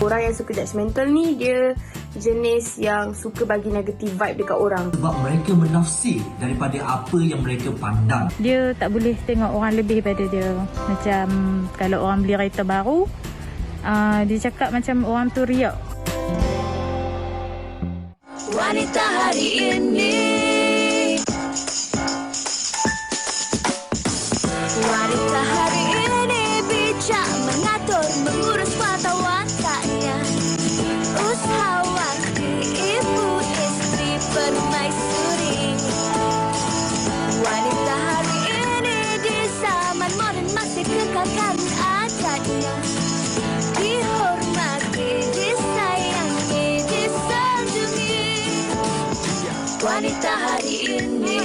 Orang yang suka judgemental ni dia jenis yang suka bagi negative vibe dekat orang. Sebab mereka menafsir daripada apa yang mereka pandang. Dia tak boleh tengok orang lebih pada dia. Macam kalau orang beli kereta baru, dia cakap macam orang tu riak. Wanita hari ini, wanita hari ini bijak mengatur, mengurus mata wataknya. Usahawanti, ibu istri permaisuri. Wanita hari ini di zaman modern masih kekalkan adatnya. Dihormati, disayangi, disanjungi. Wanita hari ini.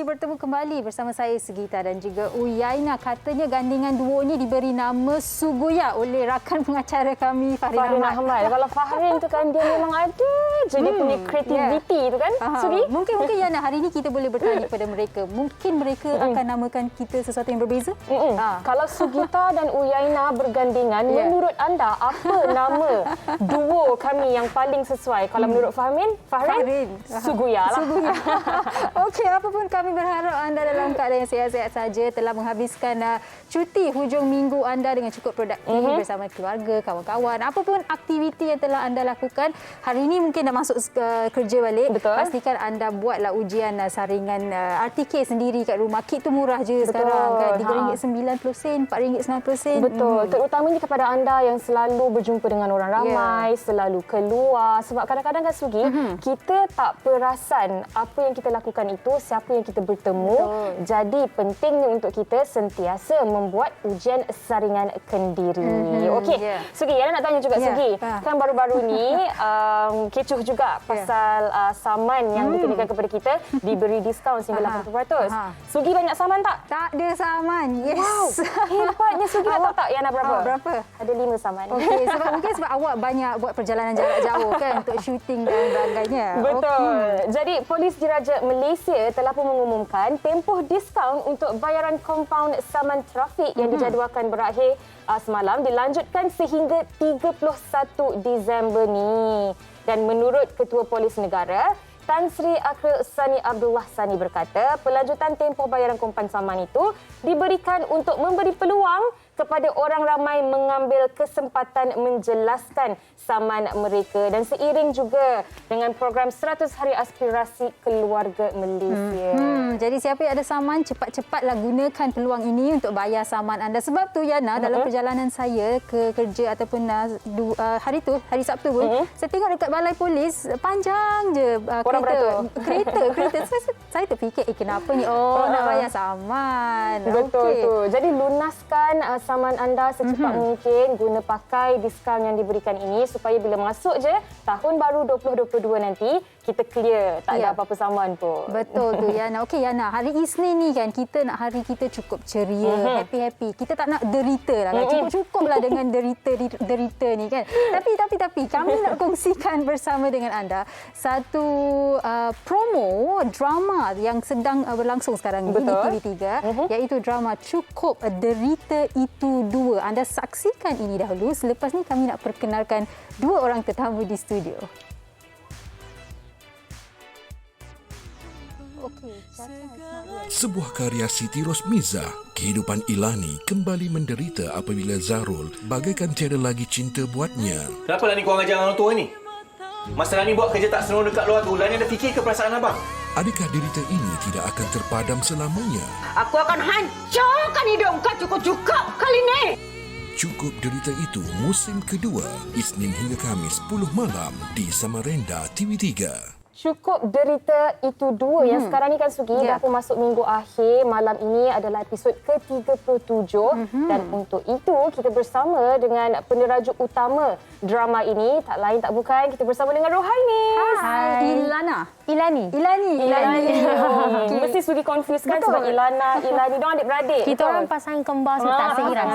Bertemu kembali bersama saya Sugita dan juga Uyaina. Katanya gandingan duo ni diberi nama Sugoya oleh rakan pengacara kami Fahrin Ahmad. Kalau Fahrin tu kan dia memang ada je dia punya kreativiti tu kan. Sugi? Mungkin Yana hari ni kita boleh bertanya kepada mereka. Mungkin mereka akan namakan kita sesuatu yang berbeza. Kalau Sugita dan Uyaina bergandingan, menurut anda apa nama duo kami yang paling sesuai? Kalau menurut Fahrin, Sugoya lah. Okey, apapun kami berharap anda dalam keadaan yang sihat-sihat saja, telah menghabiskan cuti hujung minggu anda dengan cukup produktif bersama keluarga, kawan-kawan. Apapun aktiviti yang telah anda lakukan, hari ini mungkin dah masuk kerja balik. Betul. Pastikan anda buatlah ujian saringan RTK sendiri kat rumah. Kit tu murah je sekarang kan. RM3.90, RM4.90. Betul. Terutamanya kepada anda yang selalu berjumpa dengan orang ramai, selalu keluar. Sebab kadang-kadang kan Sugi, kita tak perasan apa yang kita lakukan itu, siapa yang kita bertemu. Jadi pentingnya untuk kita sentiasa membuat ujian saringan kendiri. Okey. Sugi, Yana nak tanya juga Sugi. Kan baru-baru ni kecoh juga pasal saman yang dikenakan kepada kita diberi diskaun sehingga 80%. Sugi banyak saman tak? Tak ada saman. Yes. Wow. Hebatnya Sugi. Nak tahu tak Yana berapa? Berapa? Ada 5 saman. Okey, mungkin sebab awak banyak buat perjalanan jarak jauh kan untuk syuting dan sebagainya. Betul. Jadi Polis Diraja Malaysia telah pun mengumumkan tempoh diskaun untuk bayaran kompaun saman trafik yang dijadualkan berakhir semalam dilanjutkan sehingga 31 Disember ni. Dan menurut Ketua Polis Negara, Tan Sri Akril Sani Abdullah Sani berkata, pelanjutan tempoh bayaran kompaun saman itu diberikan untuk memberi peluang kepada orang ramai mengambil kesempatan menjelaskan saman mereka dan seiring juga dengan program 100 Hari Aspirasi Keluarga Malaysia. Jadi siapa yang ada saman, cepat-cepatlah gunakan peluang ini untuk bayar saman anda. Sebab tu Yana, dalam perjalanan saya ke kerja ataupun hari Sabtu pun, saya tengok dekat balai polis panjang je kereta. Saya terfikir kenapa ni? Nak bayar saman. Betul tu. Jadi lunaskan saman anda secepat mungkin, guna pakai diskaun yang diberikan ini supaya bila masuk je tahun baru 2022 nanti kita clear, tak ada apa-apa saman pun. Betul tu Yana. Okey Yana, hari Isnin ni kan kita nak hari kita cukup ceria, happy-happy. Kita tak nak derita lah kan. Cukup-cukuplah dengan derita ni kan. Tapi kami nak kongsikan bersama dengan anda satu promo drama yang sedang berlangsung sekarang ni di TV3, iaitu drama Cukup Derita Itu Dua. Anda saksikan ini dahulu. Selepas ni kami nak perkenalkan dua orang tetamu di studio. Sebuah karya Siti Rosmiza, kehidupan Ilani kembali menderita apabila Zarul bagaikan tiada lagi cinta buatnya. Kenapa Lani korang ajar orang tua ni? Masa Lani buat kerja tak senonoh dekat luar tu, Lani ada fikir ke perasaan abang? Adakah derita ini tidak akan terpadam selamanya? Aku akan hancurkan hidup kau cukup-cukup kali ni. Cukup Derita Itu musim kedua, Isnin hingga Khamis 10 malam di Samarinda TV3. Cukup Derita Itu Dua yang sekarang ni kan Sugi dah pun masuk minggu akhir. Malam ini adalah episod ke-37 dan untuk itu kita bersama dengan peneraju utama drama ini, tak lain tak bukan, kita bersama dengan Rohaini. Hai. Ilani. Mesti Sugi confuse kan sebab Ilani diorang adik-beradik. Kita orang pasangan kembar tak seiras.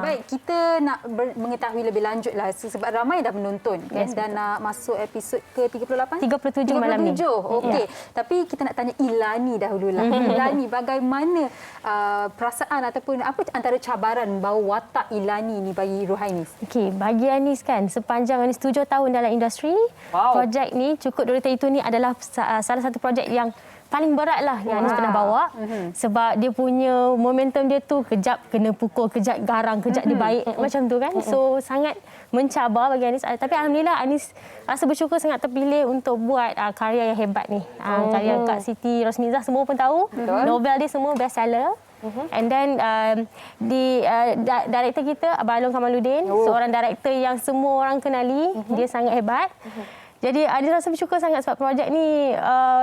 Baik, kita nak mengetahui lebih lanjut lah sebab ramai dah menonton kan dan nak masuk episod ke-37 38? 37 malam ni. 37. Okey. Ya. Tapi kita nak tanya Ilani dahululah. Ilani, bagaimana perasaan ataupun apa antara cabaran bawa watak Ilani ni bagi Rohainis? Okey, bagi Anis kan, sepanjang Anis 7 tahun dalam industri, projek ni Cukup Derita Itu ni adalah salah satu projek yang paling berat lah yang Anis pernah bawa. Sebab dia punya momentum dia tu kejap kena pukul, kejap garang, kejap dibaik macam tu kan. So sangat mencabar bagi Anis. Tapi Alhamdulillah Anis rasa bersyukur sangat terpilih untuk buat karya yang hebat ni. Karya Kak Siti Rosmizah semua pun tahu. Novel dia semua best seller. And then director kita Abang Along Kamaluddin, seorang director yang semua orang kenali. Dia sangat hebat. Jadi Anis rasa bersyukur sangat sebab projek ni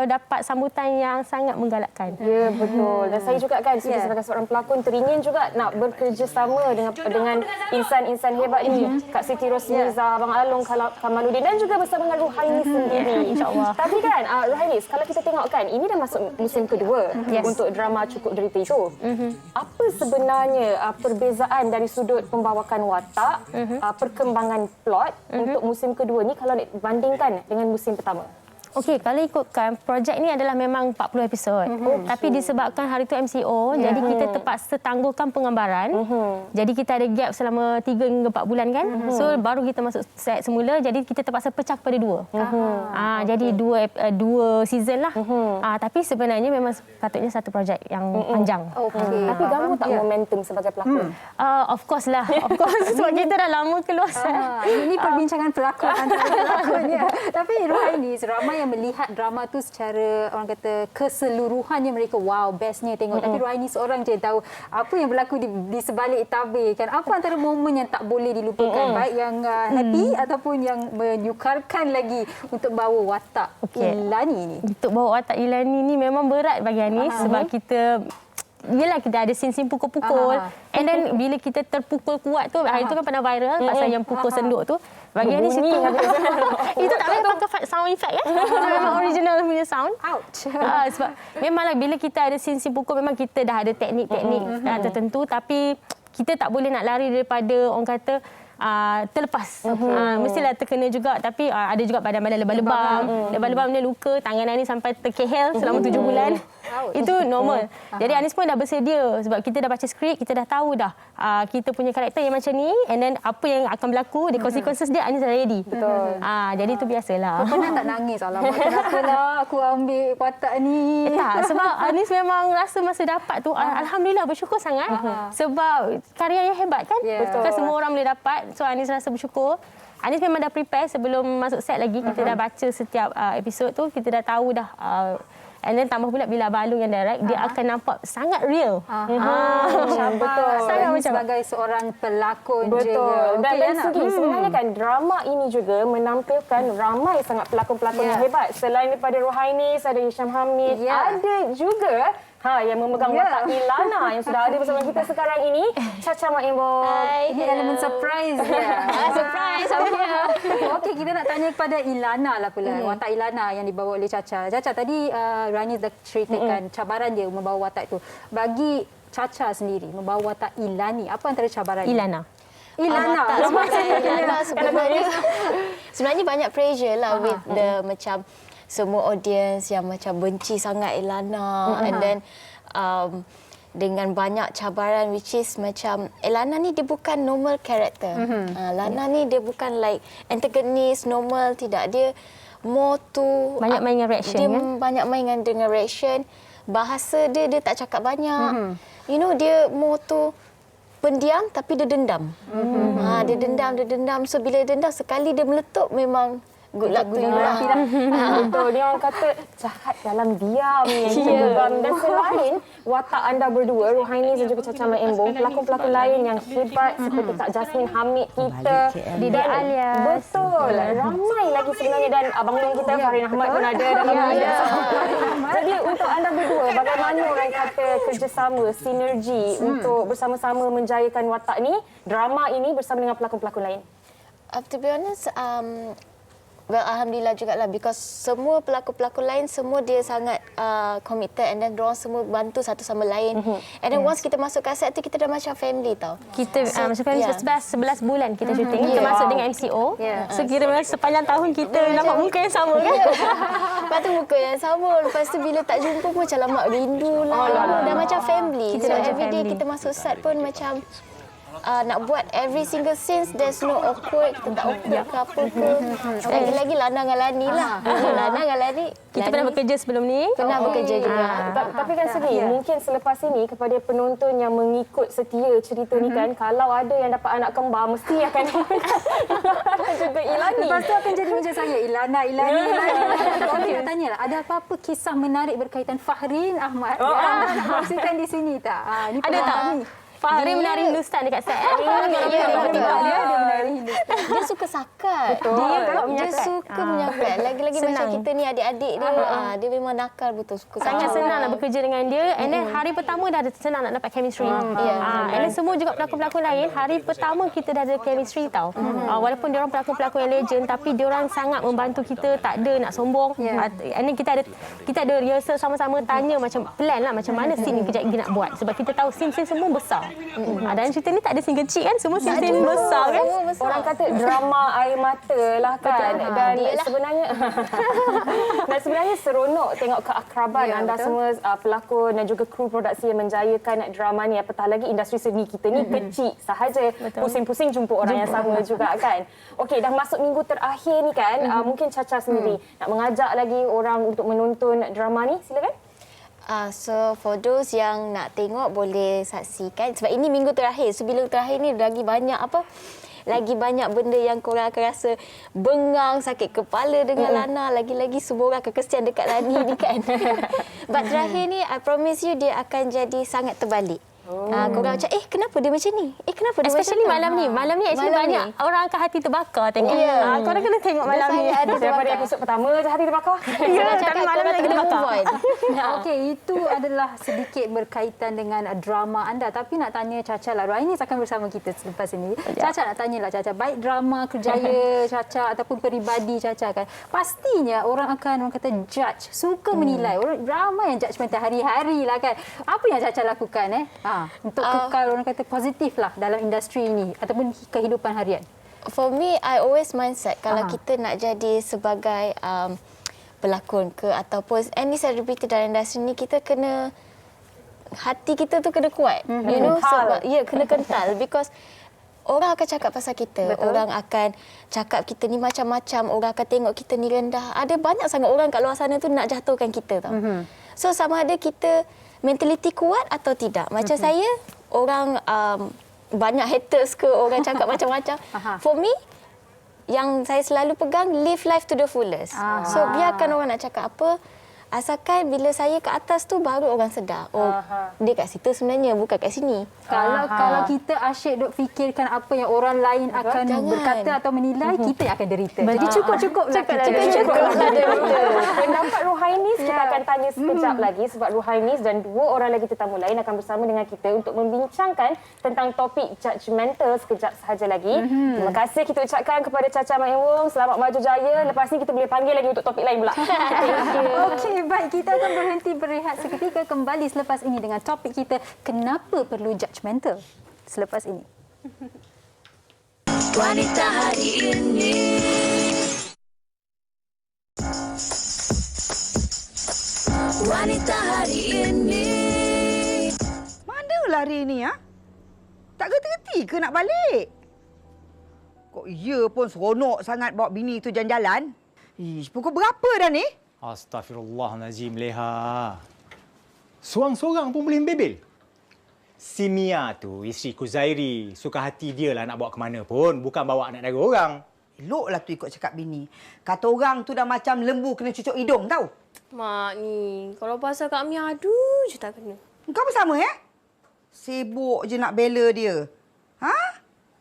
dapat sambutan yang sangat menggalakkan. Ya, betul. Dan saya juga kan sebagai seorang pelakon teringin juga nak bekerjasama dengan insan-insan hebat ini. Kak Siti Rosmizah, Abang Along Kamaluddin dan juga bersama dengan Rohainis sendiri. InsyaAllah. Tapi kan Rohainis, kalau kita tengok kan, ini dah masuk musim kedua untuk drama Cukup Derita Itu. Apa sebenarnya perbezaan dari sudut pembawakan watak, perkembangan plot untuk musim kedua ni kalau dibandingkan dengan musim pertama? Okey, kalau ikutkan projek ni adalah memang 40 episod. Tapi disebabkan hari tu MCO, jadi kita terpaksa tangguhkan penggambaran. Jadi kita ada gap selama 3 hingga 4 bulan kan. So baru kita masuk set semula, jadi kita terpaksa pecah kepada 2. Jadi 2 season lah. Tapi sebenarnya memang patutnya satu projek yang panjang. Tapi ganggu tak momentum sebagai pelakon? Of course lah. Of course. Sebab kita dah lama keluar set. Ini perbincangan pelakon antara pelakonnya. Tapi Rohainis, ramai yang melihat drama tu secara orang kata keseluruhannya mereka wow, bestnya tengok. Tapi Rohainis seorang je tahu apa yang berlaku di sebalik tabir kan. Apa antara momen yang tak boleh dilupakan, baik yang happy ataupun yang menyukarkan lagi untuk bawa watak Ilani ni? Untuk bawa watak Ilani ni memang berat bagi Anis sebab kita yelah kita ada scene-scene pukul-pukul. And then bila kita terpukul kuat tu, hari tu kan pernah viral pasal yang pukul senduk tu. Bagi Anis itu itu tak payah pakai sound effect kan. Memang original punya sound. Ouch. Sebab memanglah bila kita ada scene-scene pukul, memang kita dah ada teknik-teknik tertentu, tapi kita tak boleh nak lari daripada orang kata terlepas. Mestilah terkena juga, tapi ada juga badan-badan lebam-lebam. Lebam-lebam dia luka, tangan Anis sampai terkehel selama 7 bulan. Itu normal. Jadi Anis pun dah bersedia sebab kita dah baca skrip, kita dah tahu dah kita punya karakter yang macam ni, and then apa yang akan berlaku, the consequences dia Anis dah ready. Betul. Jadi itu biasalah. Kau pernah tak nangis? Alamak, kenapalah aku ambil watak ni? Tak, sebab Anis memang rasa masa dapat tu alhamdulillah bersyukur sangat sebab karya yang hebat kan. Kan semua orang boleh dapat. So Anis rasa bersyukur. Anis memang dah prepare sebelum masuk set lagi. Kita dah baca setiap episod tu. Kita dah tahu dah. And then tambah pula bila Abang Along yang direct, dia akan nampak sangat real. Betul. Sangat macam sebagai seorang pelakon juga. Betul. Dan dari segi sebenarnya kan drama ini juga menampilkan ramai sangat pelakon-pelakon yang hebat. Selain daripada Rohainis, ada Hisham Hamid, ada juga yang memegang watak Ilana yang sudah ada bersama kita sekarang ini, Chacha Mak Embong. Ini elemen surprise dia. Surprise. Okey, kita nak tanya kepada Ilana lah pula. Watak Ilana yang dibawa oleh Chacha. Chacha, tadi Rohainis dah ceritakan cabaran dia membawa watak itu. Bagi Chacha sendiri, membawa watak Ilani, apa antara cabaran Ilana? Sebenarnya banyak pressure lah with the macam semua audience yang macam benci sangat Ilana, and then dengan banyak cabaran, which is macam Ilana ni dia bukan normal character. Lana ni dia bukan like antagonist normal, tidak, dia more to banyak main dengan reaction. Dia banyak main dengan reaction. Bahasa dia tak cakap banyak. You know, dia more to pendiam tapi dia dendam. Dia dendam. So bila dia dendam, sekali dia meletup, memang good luck to you lah. Betul. Dia orang kata jahat dalam diam. Dan selain watak anda berdua, Rohainis dan juga Chacha Mak Embong, pelakon-pelakon lain yang hebat seperti Kak Jasmine Hamid kita, Didi Alias. Betul. Ramai lagi sebenarnya, dan Abang Long kita, Farin Ahmad pun ada. Jadi untuk anda berdua, bagaimana orang kata kerjasama, sinergi untuk bersama-sama menjayakan watak ni, drama ini bersama dengan pelakon-pelakon lain? To be honest, Well, alhamdulillah jugalah because semua pelakon-pelakon lain semua dia sangat committed and then diorang semua bantu satu sama lain. And then once kita masuk kat set tu kita dah macam family tau. Kita macam family 11 bulan kita syuting termasuk dengan MCO. So kira sepanjang tahun kita nampak muka yang sama kan. Lepas tu muka yang sama. Lepas tu bila tak jumpa pun macam lama rindu lah. Dah macam family. So everyday kita masuk set pun macam nak buat every single scenes, there's no awkward, kita tak awkward ke apa ke. Lagi-lagi Lana dengan Lani lah. Lana dengan Lani. Kita pernah bekerja sebelum ni. Pernah bekerja juga. Tapi kan Seri, mungkin selepas ini kepada penonton yang mengikut setia cerita ni kan, kalau ada yang dapat anak kembar, mesti akan juga Ilani. Lepas tu akan jadi macam saya, Ilani. Okey, nak tanya lah, ada apa-apa kisah menarik berkaitan Fahrin Ahmad yang nak kongsikan di sini tak? Ni ada tak? Fahrin menari Hindustan dekat set. Dia menari Hindustan. Dia suka sakat. Dia suka menyakat. Lagi-lagi macam kita ni adik-adik dia, dia memang nakal betul. Suka sangat senang nak bekerja dengan dia. And then hari pertama dah senang nak dapat chemistry. And then semua juga pelakon-pelakon lain, hari pertama kita dah ada chemistry tau. Walaupun diorang pelakon-pelakon yang legend, tapi diorang sangat membantu kita, tak ada nak sombong. And then kita ada rehearsal sama-sama, tanya macam plan lah macam mana scene ni kejap lagi nak buat. Sebab kita tahu scene-scene semua besar. Dalam cerita ni tak ada scene kecil kan, semua scene besar kan. Orang kata drama air mata lah kan. Dan sebenarnya seronok tengok keakraban anda semua pelakon dan juga kru produksi yang menjayakan drama ni. Apatah lagi industri seni kita ni kecil sahaja. Pusing-pusing jumpa orang yang sama juga kan. Okey, dah masuk minggu terakhir ni kan. Mungkin Caca sendiri nak mengajak lagi orang untuk menonton drama ni, silakan. So for those yang nak tengok boleh saksikan sebab ini minggu terakhir. So bila terakhir ni lagi banyak benda yang korang akan rasa bengang, sakit kepala dengan Lana. Lagi-lagi semua orang akan kesian dekat Lani ni kan. But terakhir ni I promise you dia akan jadi sangat terbalik. Korang macam kenapa dia macam ni? Kenapa dia especially macam ni? malam ni actually banyak orang akan hati terbakar tengok. Korang kena tengok malam ni. Daripada episod pertama je hati terbakar. Tapi malam ni lagi terbakar. Okey, itu adalah sedikit berkaitan dengan drama anda. Tapi nak tanya Caca lah. Rainis akan bersama kita selepas ini. Caca nak tanyalah Caca. Baik drama kerjaya Caca ataupun peribadi Caca kan. Pastinya orang kata judge. Suka menilai. Orang drama yang judgemental hari-hari lah kan. Apa yang Caca lakukan untuk kekal orang kata positif lah dalam industri ini ataupun kehidupan harian? For me, I always mindset kalau kita nak jadi sebagai pelakon ke ataupun any celebrity dalam industri ni, kita kena hati kita tu kena kuat. You know, sebab kena kental because orang akan cakap pasal kita. Betul. Orang akan cakap kita ni macam-macam, orang akan tengok kita ni rendah. Ada banyak sangat orang kat luar sana tu nak jatuhkan kita tau. So sama ada kita mentaliti kuat atau tidak. Macam saya, orang banyak haters ke, orang cakap macam-macam. For me, yang saya selalu pegang, live life to the fullest. So biarkan orang nak cakap apa, asalkan bila saya ke atas tu baru orang sedar. Dia kat situ sebenarnya, bukan kat sini. Kalau kita asyik duk fikirkan apa yang orang lain akan berkata atau menilai, kita yang akan derita. Jadi cukup-cukuplah. Pendapat Ruhainis kita akan tanya sekejap lagi sebab Ruhainis dan dua orang lagi tetamu lain akan bersama dengan kita untuk membincangkan tentang topik judgemental sekejap sahaja lagi. Terima kasih kita ucapkan kepada Caca Mak Wong. Selamat maju jaya. Lepas ni kita boleh panggil lagi untuk topik lain pula. Okey, baik. Kita akan berhenti berehat seketika, kembali selepas ini dengan topik kita, kenapa perlu judgemental selepas ini. Wanita hari ini. Wanita hari ini. Manalah hari ini tak gerti-gerti ke nak balik? Kok ia pun seronok sangat bawa bini tu jalan-jalan. Pukul berapa dah ni? Astaghfirullahalazim, Leha. Seorang-seorang pun boleh membebel. Si Mia tu, isteri Kuzairi, suka hati dia lah nak bawa ke mana pun. Bukan bawa anak dara orang. Eloklah tu ikut cakap bini. Kata orang tu dah macam lembu kena cucuk hidung tau. Mak ni, kalau pasal Kak Mia, aduh je tak kena. Kau pun sama Sibuk je nak bela dia.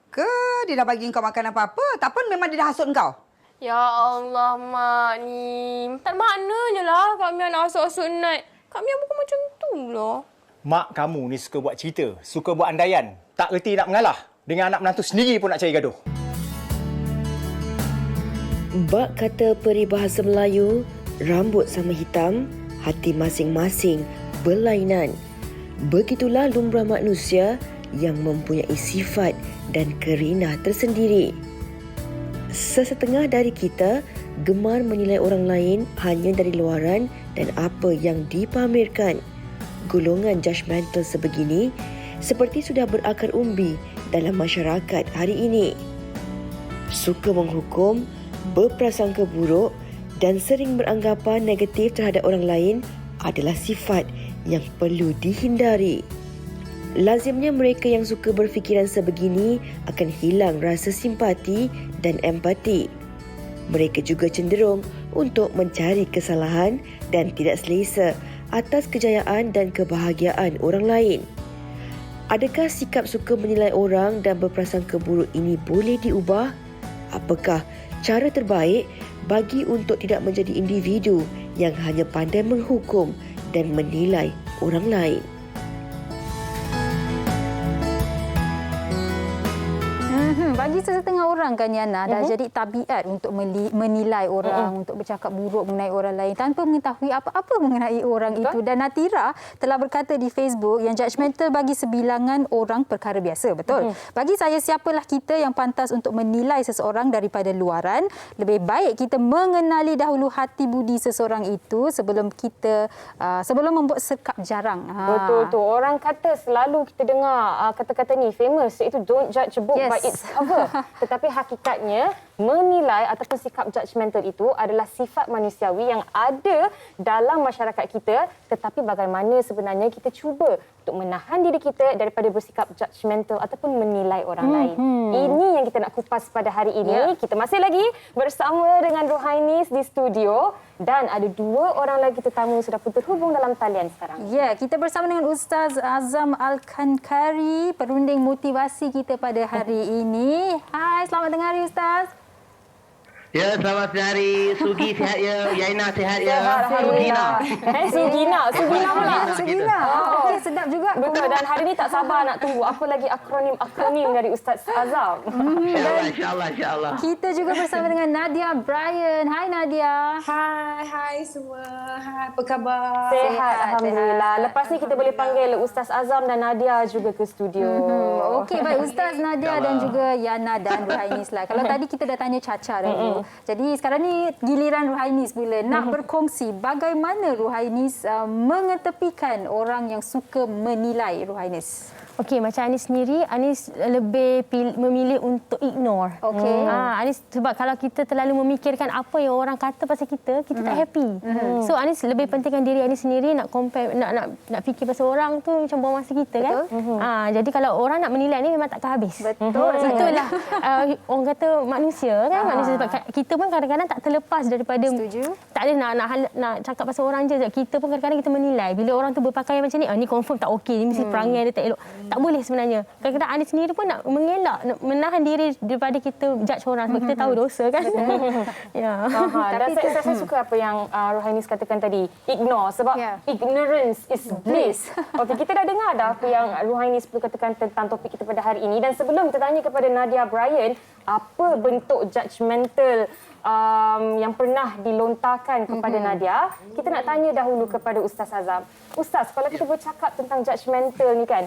Ke dia dah bagi kau makan apa-apa? Tak pun memang dia dah hasut kau? Ya Allah, Mak ni. Tak maknanya lah Kak Mia nak asuk-asuk Nat. Kak Mia bukan macam tu lah. Mak kamu ni suka buat cerita, suka buat andaian. Tak reti nak mengalah. Dengan anak menantu sendiri pun nak cari gaduh. Bak kata peribahasa Melayu, rambut sama hitam, hati masing-masing berlainan. Begitulah lumrah manusia yang mempunyai sifat dan kerina tersendiri. Sesetengah dari kita gemar menilai orang lain hanya dari luaran dan apa yang dipamerkan. Golongan judgemental sebegini seperti sudah berakar umbi dalam masyarakat hari ini. Suka menghukum, berprasangka buruk dan sering beranggapan negatif terhadap orang lain adalah sifat yang perlu dihindari. Lazimnya mereka yang suka berfikiran sebegini akan hilang rasa simpati dan empati. Mereka juga cenderung untuk mencari kesalahan dan tidak selesa atas kejayaan dan kebahagiaan orang lain. Adakah sikap suka menilai orang dan berprasangka buruk ini boleh diubah? Apakah cara terbaik bagi untuk tidak menjadi individu yang hanya pandai menghukum dan menilai orang lain? Bagi sesetengah orang kan Yana, dah jadi tabiat untuk menilai orang, untuk bercakap buruk mengenai orang lain tanpa mengetahui apa-apa mengenai orang itu. Dan Natira telah berkata di Facebook yang judgemental bagi sebilangan orang perkara biasa. Betul. Bagi saya, siapalah kita yang pantas untuk menilai seseorang daripada luaran? Lebih baik kita mengenali dahulu hati budi seseorang itu sebelum membuat sekap jarang. Betul tu. Orang kata selalu kita dengar kata-kata ni famous, iaitu don't judge a book by its cover. Tetapi hakikatnya menilai ataupun sikap judgemental itu adalah sifat manusiawi yang ada dalam masyarakat kita, tetapi bagaimana sebenarnya kita cuba untuk menahan diri kita daripada bersikap judgemental ataupun menilai orang lain. Ini yang kita nak kupas pada hari ini. Kita masih lagi bersama dengan Ruhainis di studio dan ada dua orang lagi tetamu yang sudah pun terhubung dalam talian sekarang. Ya, kita bersama dengan Ustaz Azam Al-Khankari, perunding motivasi kita pada hari ini. Hai, selamat dengar Ustaz. Ya, selamat hari. Sugi sihat ya. Yaina sihat ya. Sugina. Sugina pula. Sugina. Okey, sedap juga. Betul, dan hari ini tak sabar nak tunggu apa lagi akronim dari Ustaz Azam. InsyaAllah. Kita juga bersama dengan Nadia Bryan. Hai Nadia. Hai semua. Hai, apa khabar? Sehat, Alhamdulillah. Lepas ni kita boleh panggil Ustaz Azam dan Nadia juga ke studio. Okey, baik Ustaz, Nadia dan juga Yana dan Ruhainis lah. Kalau tadi kita dah tanya Caca dulu. Jadi sekarang ni giliran Ruhainis pula nak berkongsi bagaimana Ruhainis mengetepikan orang yang suka menilai Ruhainis. Okey, macam Anis sendiri, Anis lebih memilih untuk ignore. Okey. Anis sebab kalau kita terlalu memikirkan apa yang orang kata pasal kita tak happy. So Anis lebih pentingkan diri Anis sendiri, nak compare, nak fikir pasal orang tu macam buang masa kita kan. Jadi kalau orang nak menilai ni memang takkan habis. Betul. Itulah orang kata manusia kan. Manusia sebab kita pun kadang-kadang tak terlepas daripada tak ada nak cakap pasal orang je. Kita pun kadang-kadang kita menilai bila orang tu berpakaian macam ni, ni confirm tak okey, ni mesti perangai dia tak elok. Tak boleh sebenarnya. Kadang-kadang Anis sendiri pun nak mengelak, nak menahan diri daripada kita judge orang sebab kita tahu dosa kan. Ya. Dan saya suka apa yang Ruhainis katakan tadi, ignore, sebab ignorance is bliss. Okey, kita dah dengar dah apa yang Ruhainis perlu katakan tentang topik kita pada hari ini, dan sebelum kita tanya kepada Nadia Bryan apa bentuk judgemental yang pernah dilontarkan kepada Nadia, kita nak tanya dahulu kepada Ustaz Azam. Ustaz, kalau kita bercakap tentang judgemental ni kan,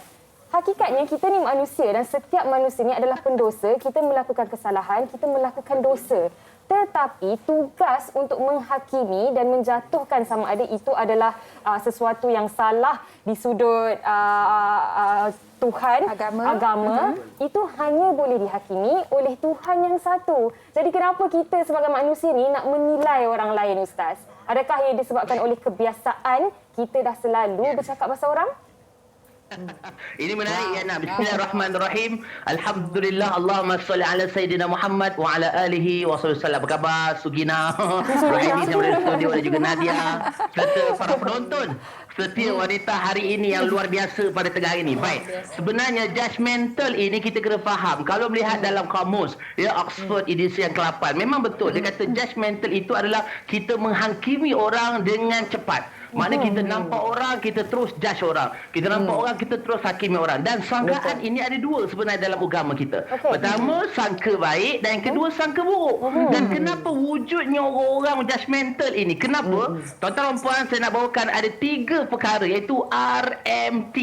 hakikatnya kita ni manusia dan setiap manusia ni adalah pendosa. Kita melakukan kesalahan, kita melakukan dosa. Tetapi tugas untuk menghakimi dan menjatuhkan sama ada itu adalah sesuatu yang salah di sudut Tuhan, agama, itu hanya boleh dihakimi oleh Tuhan yang satu. Jadi kenapa kita sebagai manusia ni nak menilai orang lain, Ustaz? Adakah ia disebabkan oleh kebiasaan kita dah selalu bercakap pasal orang? Ini menarik ya nak. Bismillahirrahmanirrahim. Alhamdulillah, Allahumma salli ala Sayyidina Muhammad wa ala alihi wa sallam. Apa khabar Sugina? Ruhainis yang berada di studio dan juga Nadia serta para penonton. setiap wanita hari ini yang luar biasa pada tengah hari ini. Baik. Sebenarnya judgemental ini kita kena faham. Kalau melihat dalam kamus, ya Oxford edisi yang ke-8, memang betul. Dia kata judgemental itu adalah kita menghakimi orang dengan cepat. Maknanya kita nampak orang, kita terus judge orang. Kita nampak orang, kita terus hakimi orang. Dan sangkaan ini ada dua sebenarnya dalam agama kita. Pertama, sangka baik dan yang kedua, sangka buruk. Dan kenapa wujudnya orang-orang judgemental ini? Kenapa? Tuan-tuan dan puan, saya nak bawakan ada 3 perkara iaitu RMT.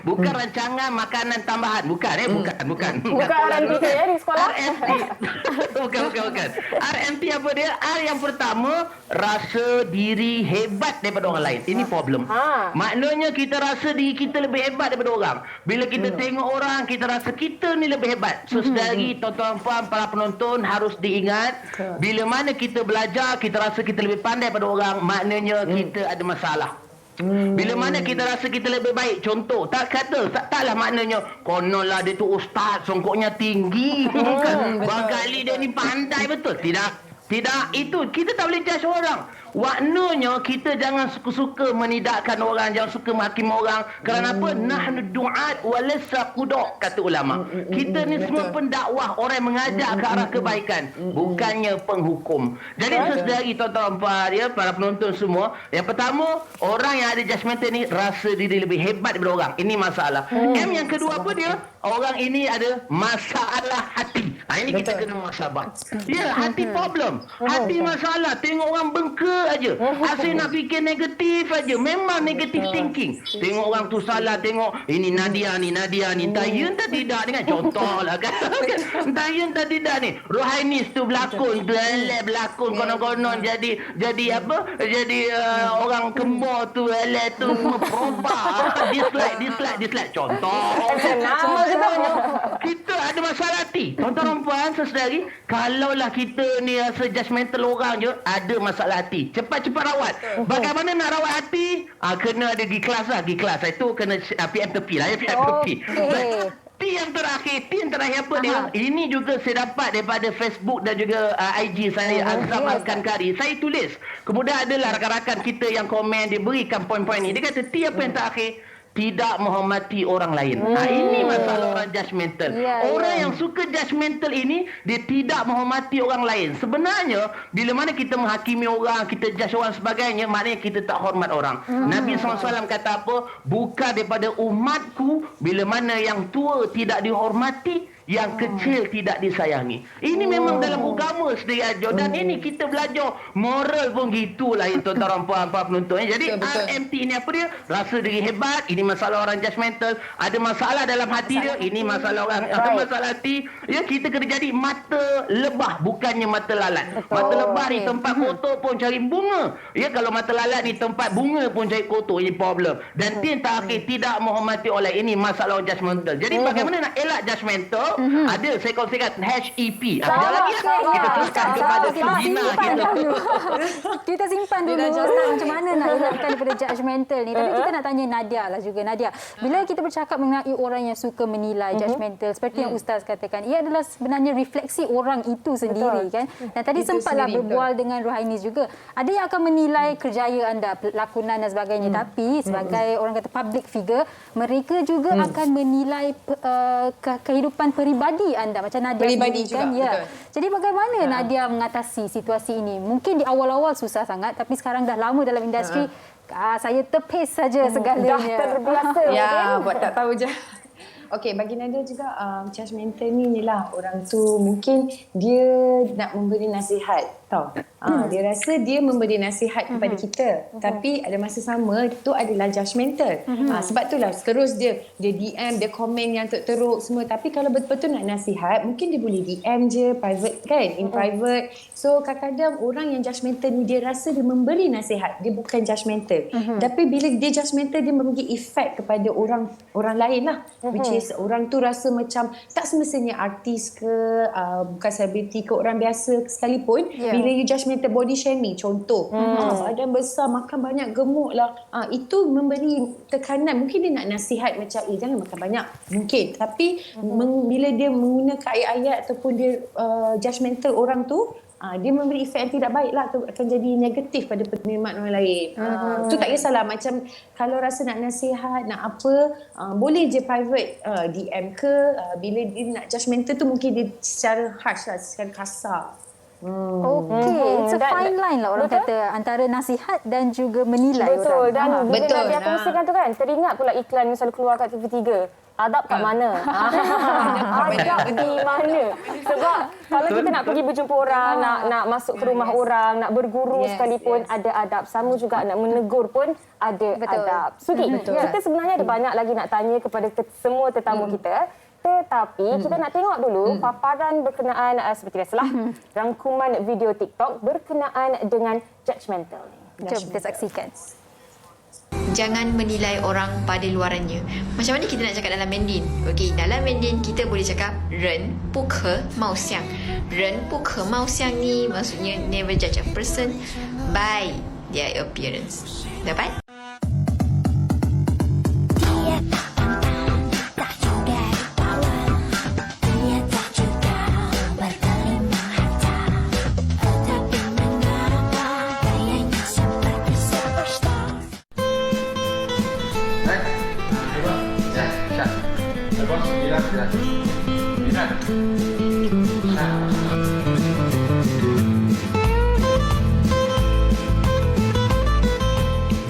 Bukan rancangan makanan tambahan. Bukan. Bukan RMT ya di sekolah? RMT. Bukan. RMT apa dia? R yang pertama, rasa diri hebat daripada orang lain. Ini problem. Maknanya kita rasa diri kita lebih hebat daripada orang. Bila kita tengok orang, kita rasa kita ni lebih hebat. So, sedari tuan-tuan puan, para penonton harus diingat, bila mana kita belajar, kita rasa kita lebih pandai daripada orang, maknanya kita ada masalah. Bila mana kita rasa kita lebih baik, contoh, taklah maknanya kononlah dia tu ustaz, songkoknya tinggi, barangkali dia ni pandai betul. Tidak, itu kita tak boleh judge orang. Maknanya kita jangan suka-suka menidakkan orang, jangan suka menghakimi orang. Kerana apa? Nahnu du'at walaysa qudok, kata ulama. Kita ni semua pendakwah, orang yang mengajak ke arah kebaikan, bukannya penghukum. Jadi sesedari tuan-tuan ya, para penonton semua, yang pertama, orang yang ada judgemental ni rasa diri lebih hebat daripada orang. Ini masalah. M yang kedua apa dia? Orang ini ada masalah hati. Ini kita kena muhasabah. Ya, hati problem. Hati masalah. Tengok orang bengke aja. Asyik nak fikir negatif aja. Memang negatif thinking. Tengok orang tu salah, tengok ini Nadia ni. Entah ya entah tidak ni kan. Contohlah kan. Entah ya entah tidak ni. Rohainis tu berlakon, berlakon konon-konon jadi apa? Jadi orang kembar tu tu perompak. Dislike. Contoh. Kita ada masalah hati. Tuan-tuan dan puan, sesedari, kalaulah kita ni rasa judgemental orang je, ada masalah hati. Cepat-cepat rawat. Bagaimana nak rawat hati? Kena ada pergi kelas lah. Itu kena PMTP lah ya, PMTP. T yang terakhir apa dia? Ini juga saya dapat daripada Facebook dan juga IG saya, Azam Al-Kankari. Saya tulis. Kemudian adalah rakan-rakan kita yang komen, dia berikan poin-poin ni. Dia kata T apa yang terakhir? Tidak menghormati orang lain. Ini masalah orang judgemental. Orang yang suka judgemental ini, dia tidak menghormati orang lain. Sebenarnya, bila mana kita menghakimi orang, kita judge orang sebagainya, maknanya kita tak hormat orang. Nabi SAW kata apa? Bukan daripada umatku, bila mana yang tua tidak dihormati, yang kecil tidak disayangi. Ini memang dalam agama sendiri aja. Dan ini kita belajar moral pun gitulah itu tuan-tuan puan penonton. Jadi RMT ini apa dia? Rasa diri hebat. Ini masalah orang judgemental. Ada masalah dalam hati dia. Ini masalah orang masalah hati. Ya, kita kena jadi mata lebah, bukannya mata lalat. Mata lebah ni tempat kotor pun cari bunga. Ya, kalau mata lalat ni tempat bunga pun cari kotor. Ini problem. Dan terakhir, tidak menghormati orang lain. Ini masalah orang judgemental. Jadi bagaimana nak elak judgemental? Ada, saya kongsikan HEP. Sekejap lagi kita teruskan kepada Gina kita. Kita simpan dulu macam mana nak elakkan daripada judgemental ni. Tapi kita nak tanya Nadia lah juga. Nadia, bila kita bercakap mengenai orang yang suka menilai judgemental, seperti yang Ustaz katakan, ia adalah sebenarnya refleksi orang itu sendiri kan. Dan tadi sempatlah berbual dengan Rohainis juga. Ada yang akan menilai kerjaya anda, lakonan dan sebagainya. Tapi sebagai orang kata public figure, mereka juga akan menilai kehidupan peribadi anda, macam Nadia peribadi kan, juga, ya. betul. Jadi bagaimana Nadia mengatasi situasi ini? Mungkin di awal-awal susah sangat, tapi sekarang dah lama dalam industri, saya tepis saja segalanya. Dah terbiasa. Ya, buat tak tahu je. Okey, bagi Nadia juga judgemental ni lah, orang tu mungkin dia nak memberi nasihat, tahu. Dia rasa dia memberi nasihat kepada kita, tapi ada masa sama itu adalah judgemental. Sebab itulah terus dia DM, dia komen yang teruk semua. Tapi kalau betul-betul nak nasihat, mungkin dia boleh DM je private kan, in private. So kadang-kadang orang yang judgemental ni dia rasa dia memberi nasihat, dia bukan judgemental. Tapi bila dia judgemental, dia memberi efek kepada orang lain lah, which is orang tu rasa macam tak semestinya artis ke, bukan selebriti ke, orang biasa sekalipun, bila you judgemental body shaming, contoh, badan besar, makan banyak, gemuk lah, itu memberi tekanan. Mungkin dia nak nasihat macam jangan makan banyak, mungkin, tapi bila dia menggunakan ayat-ayat ataupun dia judgemental orang tu, dia memberi efek yang tidak baik lah, akan jadi negatif pada penerimaan orang lain. Tu tak kisahlah, macam kalau rasa nak nasihat, nak apa, boleh je private DM ke, bila dia nak judgemental tu mungkin dia secara harsh lah, secara kasar. Okey, it's a fine line lah orang kata antara nasihat dan juga menilai betul. orang. Dan bila betul. Nadia kongsikan tu kan, teringat pula iklan yang selalu keluar kat TV3. Adab kat mana? Adab di mana? Sebab kalau kita nak pergi berjumpa orang, nak masuk ke rumah orang, nak berguru sekalipun, ada adab. Sama juga nak menegur pun ada adab. Sugi, kita sebenarnya ada banyak lagi nak tanya kepada semua tetamu kita. Tetapi kita nak tengok dulu paparan berkenaan seperti biasalah rangkuman video TikTok berkenaan dengan judgemental. Jom kita saksikan. Jangan menilai orang pada luarannya. Macam mana kita nak cakap dalam Mandarin? Okey, dalam Mandarin kita boleh cakap 人不可貌相. 人不可貌相 ni maksudnya never judge a person by their appearance. Dapat?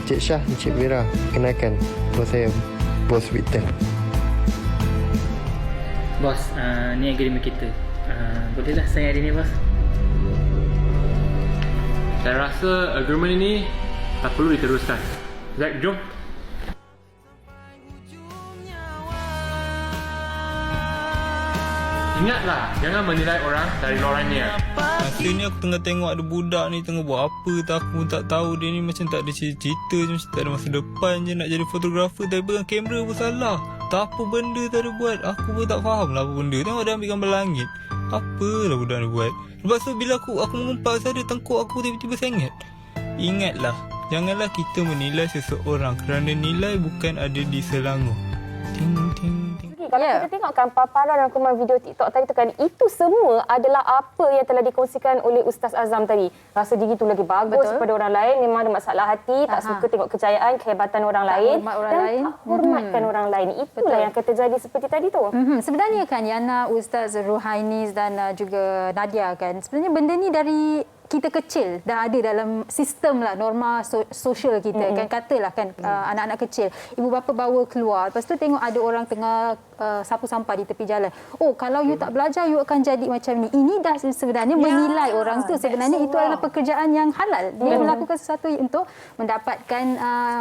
Encik Syah, Encik Mira, kenalkan bos saya, Bos Victor. Bos, ni agreement kita. Bolehlah saya hari ni, bos? Saya rasa agreement ini tak perlu diteruskan. Zack, jom. Ingatlah, jangan menilai orang dari luarannya. Masa ni aku tengah tengok ada budak ni tengah buat apa tak, aku pun tak tahu. Dia ni macam tak ada cita-cita, macam tak ada masa depan je nak jadi fotografer. Tapi pegang kamera pun salah. Tak apa benda tak ada buat. Aku pun tak faham lah apa benda. Tengok dia ambil gambar langit. Apalah budak ni buat. Lepas tu bila aku mengumpat pasal dia, tengkuk aku tiba-tiba sengit. Ingatlah, janganlah kita menilai seseorang kerana nilai bukan ada di Selangor. Ting ting ting. Kalau kita tengokkan paparan rangkuman video TikTok tadi tu kan, itu semua adalah apa yang telah dikongsikan oleh Ustaz Azam tadi. Rasa diri tu lagi bagus daripada orang lain, memang ada masalah hati, tak suka tengok kejayaan, kehebatan orang lain dan hormatkan orang lain. Itulah yang akan terjadi seperti tadi tu. Sebenarnya kan Yana, Ustaz Ruhainis dan juga Nadia kan, sebenarnya benda ni dari kita kecil dah ada dalam sistem lah, norma sosial kita kan, katalah kan anak-anak kecil ibu bapa bawa keluar, lepas tu tengok ada orang tengah sapu sampah di tepi jalan. Oh, kalau you tak belajar you akan jadi macam ni. Ini dah sebenarnya menilai orang tu. Sebenarnya itu adalah pekerjaan yang halal. Dia melakukan sesuatu untuk mendapatkan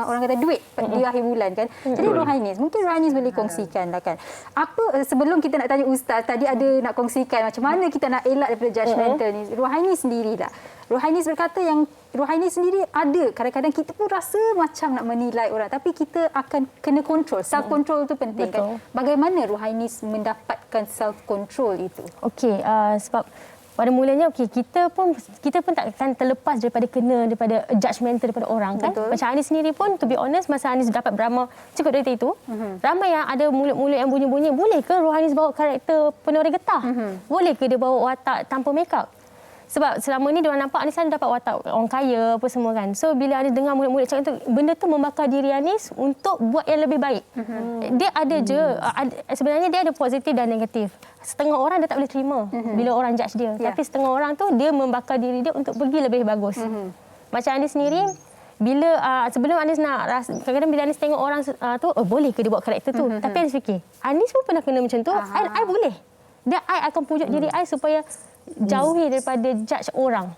orang kata duit di akhir bulan kan. Jadi Ruhainis, mungkin Ruhainis boleh kongsikan lah kan. Apa sebelum kita nak tanya Ustaz, tadi ada nak kongsikan macam mana kita nak elak daripada judgemental ni. Ruhainis sendirilah. Ruhainis berkata yang Ruhainis sendiri ada kadang-kadang kita pun rasa macam nak menilai orang, tapi kita akan kena kontrol. Self control tu penting. Betul. Kan. Bagaimana Ruhainis mendapatkan self control itu? Okey, sebab pada mulanya kita pun takkan terlepas daripada judgemental daripada orang kan. Betul. Macam Anis sendiri pun, to be honest, masa Anis dapat drama cukup dari itu, ramai yang ada mulut-mulut yang bunyi-bunyi, boleh ke Ruhainis bawa karakter penori getah? Boleh ke dia bawa watak tanpa make up? Sebab selama ni diorang nampak Anis dapat watak orang kaya apa semua kan. So bila Anis dengar mulut-mulut cakap tu, benda tu membakar diri Anis untuk buat yang lebih baik. Dia ada je, sebenarnya dia ada positif dan negatif. Setengah orang dia tak boleh terima bila orang judge dia. Tapi setengah orang tu dia membakar diri dia untuk pergi lebih bagus. Macam Anis sendiri, bila sebelum Anis nak kadang-kadang bila Anis tengok orang tu, boleh ke dia buat karakter tu? Tapi Anis fikir, Anis pun pernah kena macam tu, I boleh. Dan I akan pujuk diri I supaya jauhi daripada judge orang.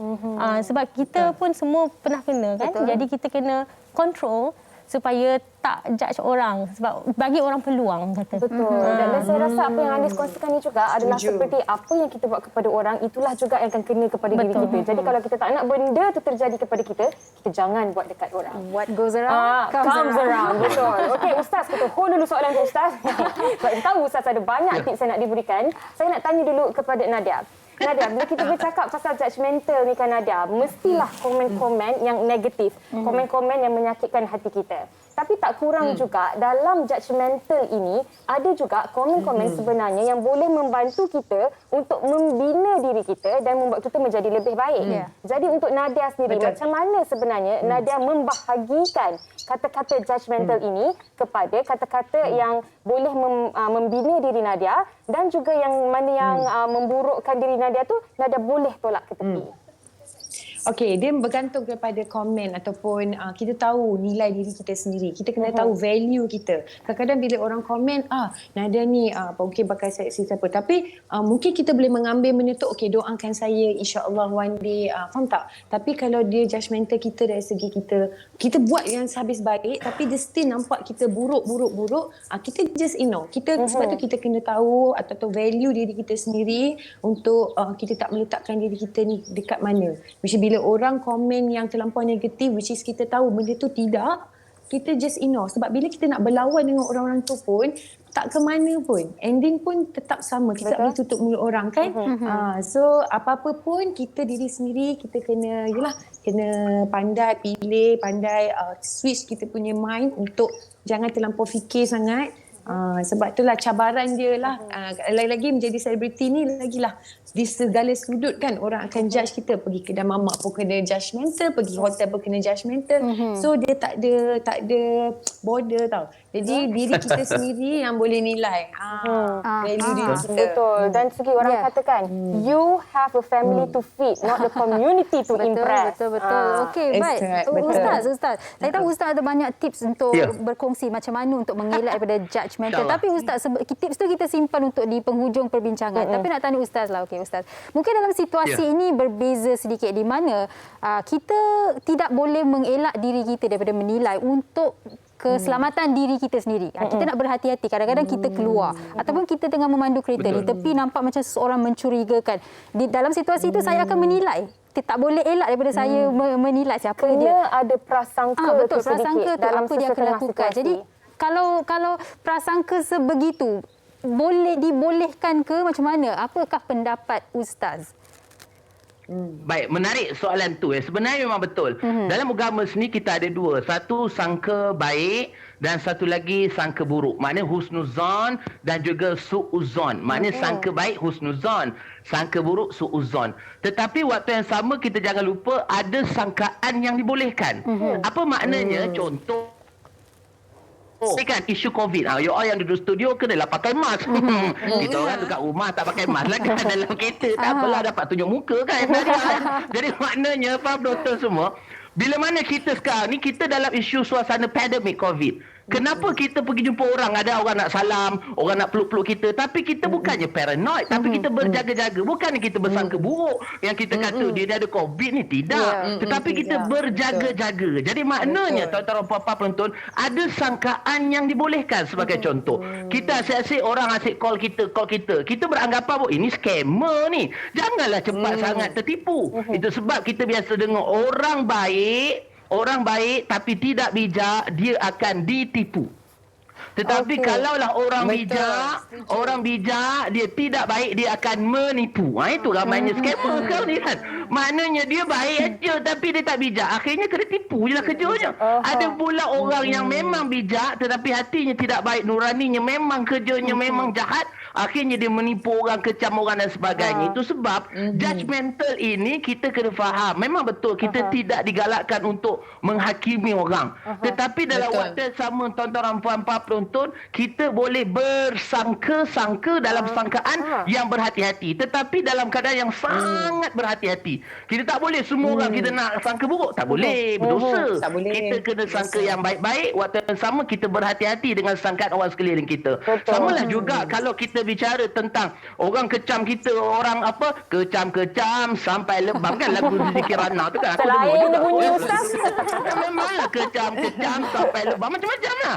Sebab kita pun semua pernah kena kan. Jadi kita kena control supaya tak judge orang, sebab bagi orang peluang kata. Betul. Dan saya rasa apa yang Anis kongsikan ni juga adalah seperti apa yang kita buat kepada orang, itulah juga yang akan kena kepada diri kita. Jadi kalau kita tak nak benda tu terjadi kepada kita jangan buat dekat orang. What goes around comes around. Betul. Okey Ustaz, kita hold dulu soalan tu Ustaz. Sebab kita tahu Ustaz ada banyak tips yang nak diberikan. Saya nak tanya dulu kepada Nadia. Nadia, bila kita bercakap pasal judgemental ni kan Nadia, mestilah komen-komen yang negatif, komen-komen yang menyakitkan hati kita. Tapi tak kurang juga dalam judgemental ini ada juga komen-komen sebenarnya yang boleh membantu kita untuk membina diri kita dan membuat kita menjadi lebih baik. Jadi untuk Nadia sendiri, macam mana sebenarnya Nadia membahagikan kata-kata judgemental ini kepada kata-kata yang boleh membina diri Nadia dan juga yang mana yang memburukkan diri Nadia tu Nadia boleh tolak ke tepi. Okey, dia bergantung kepada komen ataupun kita tahu nilai diri kita sendiri. Kita kena tahu value kita. Kadang-kadang bila orang komen, Nadia ni mungkin bakal seleksi siapa. Tapi mungkin kita boleh mengambil benda tu, okey, doakan saya insya-Allah one day. Faham tak? Tapi kalau dia judgemental kita dari segi kita buat yang sehabis baik tapi dia still nampak kita buruk, kita just ignore. Sebab tu kita kena tahu atau value diri kita sendiri untuk kita tak meletakkan diri kita ni dekat mana. Bila orang komen yang terlampau negatif, which is kita tahu benda tu tidak, kita just ignore. Sebab bila kita nak berlawan dengan orang-orang tu pun, tak ke mana pun. Ending pun tetap sama. Kita tak boleh tutup mulut orang kan. So apa-apa pun kita diri sendiri, kita kena pandai pilih, pandai switch kita punya mind untuk jangan terlampau fikir sangat. Sebab itulah cabaran dia lah. Lagi-lagi menjadi selebriti ni lagilah di segala sudut kan orang akan judge kita. Pergi kedai mamak pun kena judgemental, pergi hotel pun kena judgemental. So dia tak ada border tau. Jadi diri kita sendiri yang boleh nilai value diri kita. Betul. Dan segi orang katakan you have a family to feed, not the community to impress. Betul. Okey, baik. Ustaz. Saya tahu Ustaz ada banyak tips untuk berkongsi macam mana untuk mengelak daripada judgemental. Tapi Ustaz, tips tu kita simpan untuk di penghujung perbincangan. Tapi nak tanya Ustaz lah. Okey Ustaz. Mungkin dalam situasi ini berbeza sedikit di mana kita tidak boleh mengelak diri kita daripada menilai untuk keselamatan diri kita sendiri. Kita nak berhati-hati. Kadang-kadang kita keluar ataupun kita tengah memandu kereta di tepi nampak macam seseorang mencurigakan. Di dalam situasi itu saya akan menilai. Tak boleh elak daripada saya menilai siapa dia. Ada prasangka betul, prasangka tu dalam apa dia akan lakukan. Jadi kalau prasangka sebegitu dibolehkan ke macam mana? Apakah pendapat Ustaz? Baik, menarik soalan tu. Sebenarnya memang betul. Dalam agama seni kita ada dua. Satu sangka baik dan satu lagi sangka buruk. Maknanya husnuzan dan juga su'uzan. Maknanya sangka baik husnuzan, sangka buruk su'uzan. Tetapi waktu yang sama kita jangan lupa ada sangkaan yang dibolehkan. Apa maknanya? Contoh ini kan isu COVID. You all yang duduk studio kenalah pakai mask. Kita orang dekat rumah tak pakai mask lah kan. Dalam kereta tak apalah dapat tunjuk muka kan. Jadi maknanya faham doktor semua. Bila mana kita sekarang ni kita dalam isu suasana pandemik COVID. Kenapa kita pergi jumpa orang, ada orang nak salam, orang nak peluk-peluk kita, tapi kita bukannya paranoid, tapi kita berjaga-jaga. Bukannya kita bersangka buruk yang kita kata dia ada COVID ni, tidak. Tetapi kita berjaga-jaga. Jadi maknanya tuan-tuan dan puan-puan penonton, ada sangkaan yang dibolehkan. Sebagai contoh, kita asyik-asyik orang asyik call kita. Kita beranggapan bahawa ini scammer ni. Janganlah cepat sangat tertipu. Itu sebab kita biasa dengar orang baik tapi tidak bijak, dia akan ditipu. Tetapi kalaulah orang bijak, dia tidak baik, dia akan menipu. Itu ramainya scammer sekarang ni kan. Maknanya dia baik aja tapi dia tak bijak. Akhirnya kena tipu je lah kerjanya. Ada pula orang yang memang bijak tetapi hatinya tidak baik, nuraninya memang kerjanya memang jahat. Akhirnya dia menipu orang, kecam orang dan sebagainya. Itu sebab judgemental ini kita kena faham. Memang betul kita tidak digalakkan untuk menghakimi orang. Tetapi dalam waktu yang sama tuan-tuan dan puan-puan penonton, kita boleh bersangka-sangka dalam sangkaan yang berhati-hati. Tetapi dalam keadaan yang sangat berhati-hati. Kita tak boleh semua orang kita nak sangka buruk. Tak boleh, berdosa. Kita kena sangka yang baik-baik. Waktu yang sama kita berhati-hati dengan sangkaan orang sekeliling kita. Samalah juga kalau kita bicara tentang orang kecam kita, orang kecam-kecam sampai lebam kan lagu Zizi Kirana tu kan. Aku dengar juga. Bunyi Ustaz. Memanglah kecam-kecam sampai lebam. Macam-macam lah.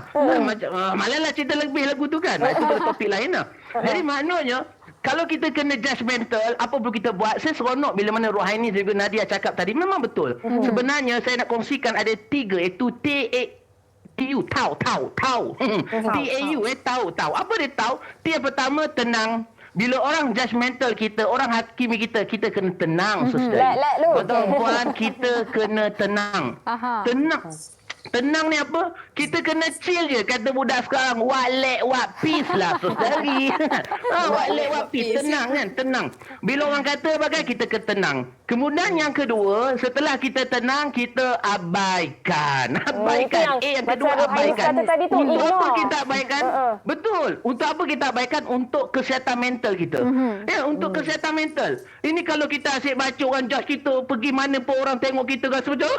Malahlah cerita lebih lagu tu kan. Itu topik lain lah. Jadi maknanya kalau kita kena judgemental, apa perlu kita buat? Saya seronok bila mana Rohaini dan juga Nadia cakap tadi. Memang betul. Sebenarnya saya nak kongsikan ada 3 iaitu T-A-U, tahu. T-A-U, tahu. Apa dia tahu? T yang pertama, tenang. Bila orang judgemental kita, orang hakimi kita, kita kena tenang. Tuan-tuan, kita kena tenang. Tenang. Tenang ni apa? Kita kena chill je. Kata budak sekarang, what let what peace lah. Saudari. What let what peace. Tenang kan? Tenang. Bila orang kata bagai, kita kena tenang. Kemudian yang kedua, setelah kita tenang, kita abaikan. Abaikan. Yang kedua, abaikan. Untuk apa kita abaikan? Betul. Untuk apa kita abaikan? Untuk kesihatan mental kita. Ya, untuk kesihatan mental. Ini kalau kita asyik baca orang judge kita, pergi mana pun orang tengok kita rasa macam,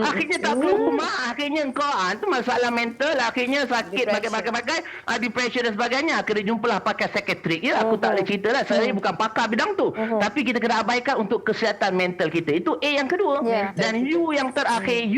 akhirnya tak perlu rumah. Akhirnya kau itu masalah mental, akhirnya sakit bagai-bagai, depression dan sebagainya. Akhirnya jumpalah pakai psikiatrik. Ya, aku tak boleh cerita lah. Saya bukan pakar bidang tu. Tapi kita kena abaikan untuk kesihatan mental kita. Itu A yang kedua. Dan U yang terakhir,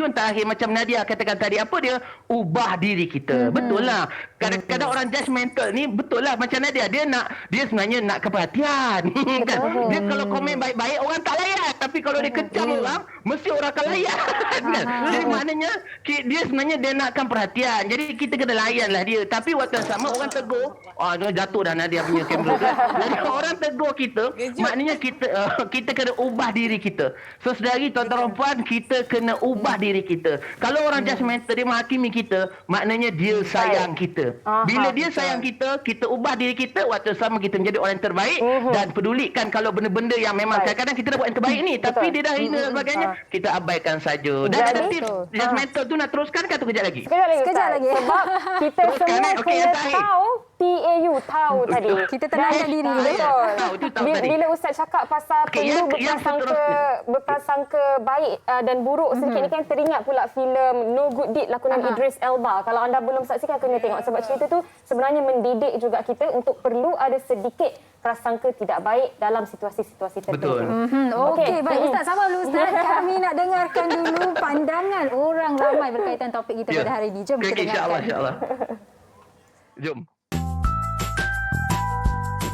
macam Nadia katakan tadi, apa dia? Ubah diri kita. Betul lah. Kadang-kadang orang judgemental ni, betul lah macam Nadia. Dia sebenarnya nak keperhatian. Kan? Dia kalau komen baik-baik, orang tak layan. Tapi kalau dia kecam orang, mesti orang akan layan. Kan? Jadi maknanya, dia sebenarnya dia nakkan perhatian. Jadi kita kena layan lah dia. Tapi waktu yang sama orang tegur, jatuh dah Nadia punya kamera kan. Jadi orang tegur kita, maknanya kita kena ubah diri kita. So saudari, tuan-tuan dan puan, kita kena ubah diri kita. Kalau orang judgemental, dia menghakimi kita, maknanya dia sayang kita. Bila dia sayang kita, kita ubah diri kita, waktu sama kita menjadi orang yang terbaik dan pedulikan kalau benda-benda yang memang kadang-kadang kita dah buat yang terbaik ni, tapi dia dah hina dan sebagainya, kita abaikan saja. Dan ada tips judgemental tu nak teruskan ke atau kejap lagi? Sekejap lagi. Sebab kita semua kena tahu TAU, tahu tadi. Kita tenangkan diri. Betul. Bila Ustaz cakap pasal perlu berprasangka baik dan buruk sedikit ni, kan teringat pula filem No Good Deed lakonan Idris Elba. Kalau anda belum saksikan, kena tengok. Sebab cerita tu sebenarnya mendidik juga kita untuk perlu ada sedikit prasangka tidak baik dalam situasi-situasi tertentu. Okey, baik. Ustaz, sabar dulu Ustaz. Kami nak dengarkan dulu pandangan orang ramai berkaitan topik kita pada hari ini. Jom kita dengarkan. InsyaAllah. Jom.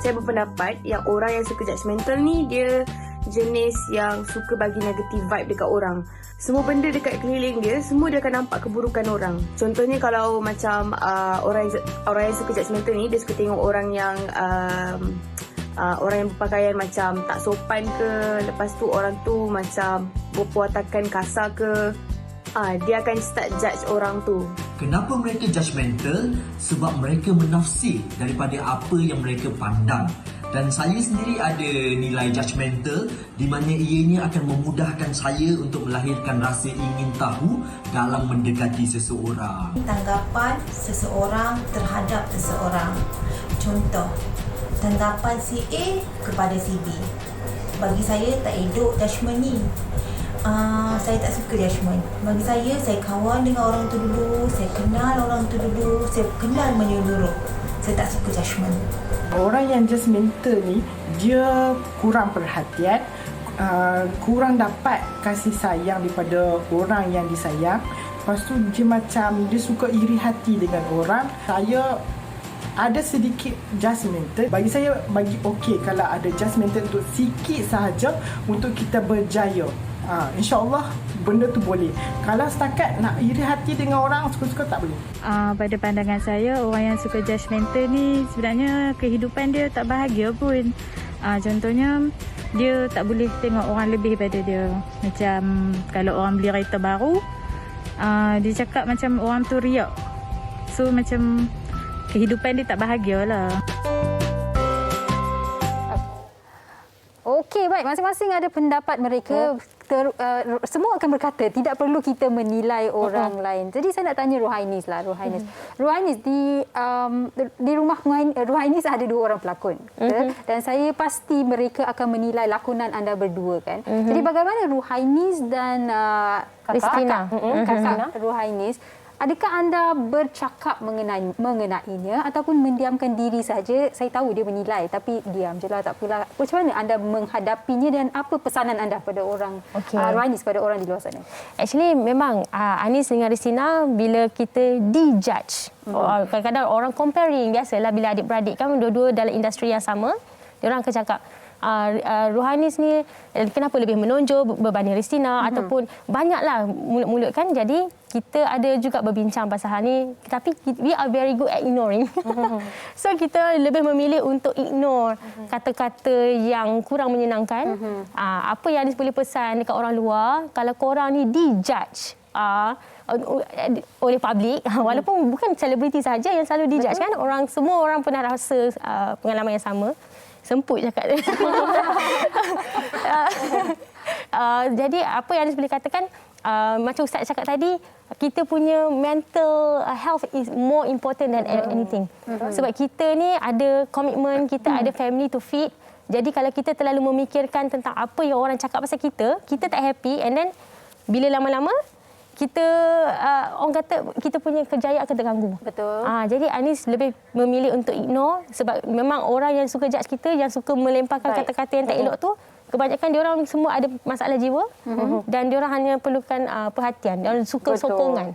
Saya berpendapat yang orang yang suka judgemental ni, dia jenis yang suka bagi negative vibe dekat orang. Semua benda dekat keliling dia, semua dia akan nampak keburukan orang. Contohnya kalau macam orang yang suka judgemental ni, dia suka tengok orang yang orang yang berpakaian macam tak sopan ke, lepas tu orang tu macam berperwatakan kasar ke, dia akan start judge orang tu. Kenapa mereka judgemental? Sebab mereka menafsir daripada apa yang mereka pandang. Dan saya sendiri ada nilai judgemental di mana ianya akan memudahkan saya untuk melahirkan rasa ingin tahu dalam mendekati seseorang. Tanggapan seseorang terhadap seseorang. Contoh, tanggapan si A kepada si B. Bagi saya tak elok judgement ni. Saya tak suka judgement. Bagi saya kawan dengan orang tu dulu, saya kenal orang tu dulu, saya kenal menyeluruh. Saya tak suka judgement. Orang yang judgemental ni, dia kurang perhatian, kurang dapat kasih sayang daripada orang yang disayang. Lepas tu dia suka iri hati dengan orang. Saya ada sedikit judgemental. Bagi saya, okey kalau ada judgemental untuk sikit sahaja untuk kita berjaya. InsyaAllah benda tu boleh. Kalau setakat nak iri hati dengan orang suka-suka, tak boleh. Pada pandangan saya, orang yang suka judgemental ni sebenarnya kehidupan dia tak bahagia pun. Contohnya, dia tak boleh tengok orang lebih daripada dia. Macam kalau orang beli kereta baru, dia cakap macam orang tu riak. So macam kehidupan dia tak bahagia lah. Okey, baik. Masing-masing ada pendapat mereka. Semua akan berkata tidak perlu kita menilai orang lain. Jadi saya nak tanya Ruhainis lah. Ruhainis, di rumah Ruhainis ada 2 orang pelakon. Dan saya pasti mereka akan menilai lakonan anda berdua kan. Jadi bagaimana Ruhainis dan kakak Ruhainis, adakah anda bercakap mengenainya ataupun mendiamkan diri saja? Saya tahu dia menilai tapi diam je lah, tak apalah. Macam mana anda menghadapinya dan apa pesanan anda pada orang, Ruhainis, pada orang di luar sana? Actually memang Anis dengan Ristina, bila kita dijudge, kadang-kadang orang comparing, biasalah bila adik-beradik kan dua-dua dalam industri yang sama, dia orang akan cakap, Ruhainis ni kenapa lebih menonjol berbanding Ristina, ataupun banyaklah mulut-mulut kan. Jadi kita ada juga berbincang pasal hal ni, tapi we are very good at ignoring. So kita lebih memilih untuk ignore kata-kata yang kurang menyenangkan. Apa yang Anis boleh pesan dekat orang luar, kalau korang ni dijudge, oleh publik, walaupun bukan selebriti saja yang selalu dijudge kan, semua orang pernah rasa pengalaman yang sama. Semput cakap dia. Jadi apa yang Anis boleh katakan, macam Ustaz cakap tadi, kita punya mental health is more important than anything. Sebab kita ni ada komitmen, kita ada family to feed. Jadi kalau kita terlalu memikirkan tentang apa yang orang cakap pasal kita tak happy, and then bila lama-lama kita orang kata kita punya kejayaan akan terganggu. Betul. Jadi Anis lebih memilih untuk ignore, sebab memang orang yang suka judge kita, yang suka melemparkan kata-kata yang tak elok tu, kebanyakan diorang semua ada masalah jiwa dan diorang hanya perlukan perhatian. Diorang suka sokongan.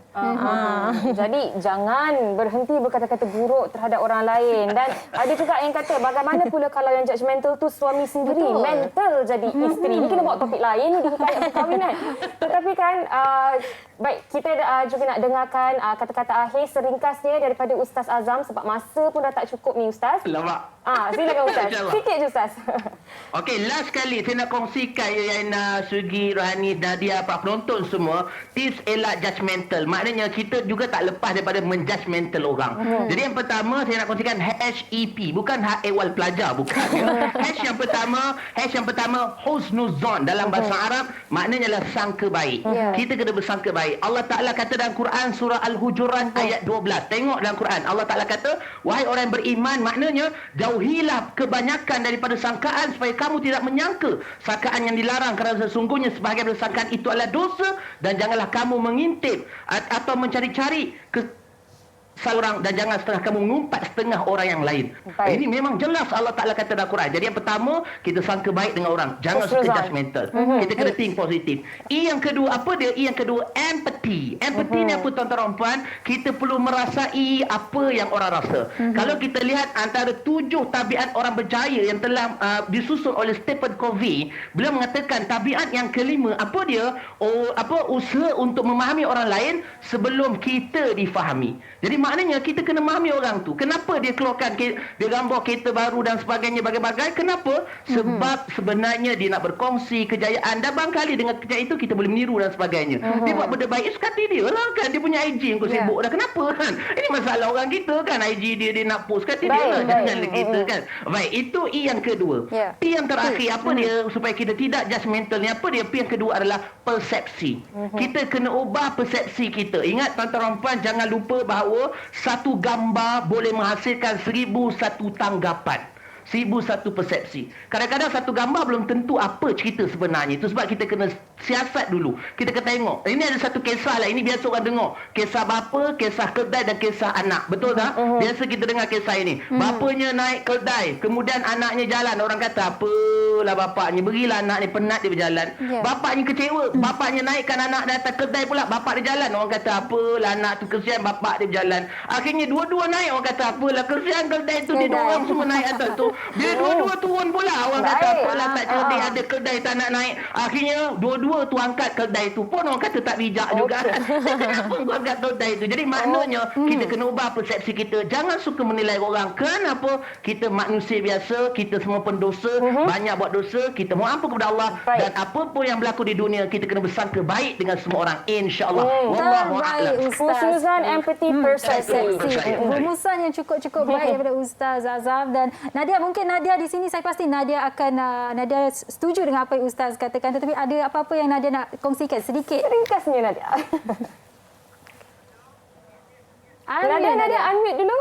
Jadi jangan berhenti berkata-kata buruk terhadap orang lain. Dan ada juga yang kata bagaimana pula kalau yang judgemental tu suami sendiri, mental jadi isteri. Ini kena bawa topik lain di hikayat perkahwinan. Tetapi kan baik, kita juga nak dengarkan kata-kata akhir seringkasnya daripada Ustaz Azam sebab masa pun dah tak cukup ni Ustaz. Lama. Silakan Ustaz. Sikit je Ustaz. Okey, last kali saya nak kongsikan Yaina, Sugi, Rohani, Nadia, para penonton semua, tips elak judgemental. Maknanya kita juga tak lepas daripada menjudgemental orang. Jadi yang pertama saya nak kongsikan HEP, bukan hak ehwal pelajar, bukan. H yang pertama husnuzon dalam bahasa Arab, maknanya adalah sangka baik. Kita kena bersangka baik. Allah Taala kata dalam Quran surah Al-Hujurat ayat 12. Tengok dalam Quran, Allah Taala kata, wahai orang yang beriman, maknanya jauhilah kebanyakan daripada sangkaan supaya kamu tidak menyangka sangkaan yang dilarang, kerana sesungguhnya sebahagian dari sangkaan itu adalah dosa, dan janganlah kamu mengintip atau mencari-cari seorang, dan jangan setengah kamu mengumpat setengah orang yang lain. Ini memang jelas Allah Ta'ala kata dalam Quran. Jadi yang pertama, kita sangka baik dengan orang. Jangan suka judgemental. Kita kena think positif. Yang kedua, apa dia? Yang kedua, empathy. Empathy ni apa tuan-tuan dan puan? Kita perlu merasai apa yang orang rasa. Kalau kita lihat antara 7 tabiat orang berjaya yang telah disusun oleh Stephen Covey, beliau mengatakan tabiat yang kelima, apa dia? Usaha untuk memahami orang lain sebelum kita difahami. Jadi maknanya kita kena memahami orang tu. Kenapa dia keluarkan, dia gambar kereta baru dan sebagainya, bagai-bagai. Kenapa? Sebab sebenarnya dia nak berkongsi kejayaan, dan barangkali dengan kejayaan itu kita boleh meniru dan sebagainya. Dia buat benda baik, suka hati dia lah kan. Dia punya IG yang sibuk dah. Kenapa kan? Ini masalah orang kita kan. IG dia nak post, suka hati dia lah. Jangan kita kan. Baik, itu I yang kedua. P yang terakhir, apa dia supaya kita tidak judgemental ni? Apa dia? P yang kedua adalah persepsi. Kita kena ubah persepsi kita. Ingat tuan-tuan dan puan, jangan lupa bahawa satu gambar boleh menghasilkan 1001 tanggapan. 1001 persepsi. Kadang-kadang satu gambar belum tentu apa cerita sebenarnya. Itu sebab kita kena siasat dulu. Kita kena tengok. Ini ada satu kisah lah. Ini biasa orang dengar. Kisah bapa, kisah kedai dan kisah anak. Betul tak? Biasa kita dengar kisah ini. Bapanya naik kedai. Kemudian anaknya jalan. Orang kata, apalah bapaknya. Berilah anak ni penat dia berjalan. Bapaknya kecewa. Bapaknya naikkan anak datang kedai pula. Bapak dia jalan. Orang kata, apalah anak tu kesian bapak dia berjalan. Akhirnya dua-dua naik. Orang kata, apalah kesian kedai tu. Dia dua orang semua naik atas tu. Dia dua-dua turun pula. Orang kata apalah tak cerdik, ada kedai tak nak naik. Akhirnya dua-dua tu angkat kedai tu pun orang kata tak bijak juga. Kenapa kau angkat kedai tu? Jadi maknanya kita kena ubah persepsi kita. Jangan suka menilai orang. Kenapa? Kita manusia biasa, kita semua pendosa, banyak buat dosa, kita mohon ampun kepada Allah. Dan apa pun yang berlaku di dunia, kita kena bersangka baik dengan semua orang, insya-Allah. Wallahu a'lam. Khususan empathy, persepsi. Rumusan yang cukup-cukup baik daripada Ustaz Azam. Dan Nadia, mungkin Nadia di sini, saya pasti Nadia akan Nadia setuju dengan apa yang Ustaz katakan, tetapi ada apa-apa yang Nadia nak kongsikan sedikit? Ringkasnya Nadia. Nadia, unmute dulu.